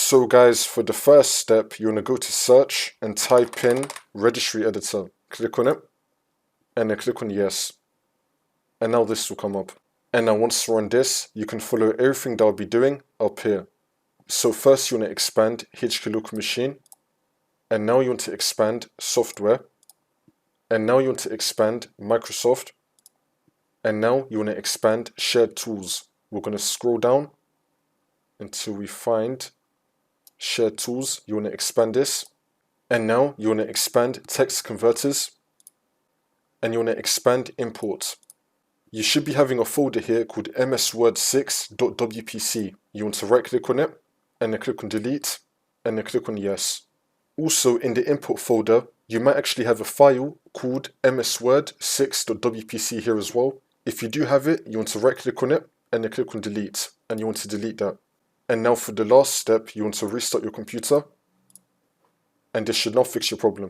So guys, for the first step, you want to go to search and type in registry editor. Click on it and then click on yes. And now this will come up. And now once you're on this, you can follow everything that I'll be doing up here. So first you want to expand HK local machine. And now you want to expand software. And now you want to expand Microsoft. And now you want to expand shared tools. We're going to scroll down until we find shared tools. You want to expand this. And now you want to expand text converters. And you want to expand import. You should be having a folder here called mswrd6.wpc. You want to right click on it and then click on delete and then click on yes. Also in the import folder, you might actually have a file called mswrd6.wpc here as well. If you do have it, you want to right click on it and then click on delete and you want to delete that. And now for the last step, you want to restart your computer and this should now fix your problem.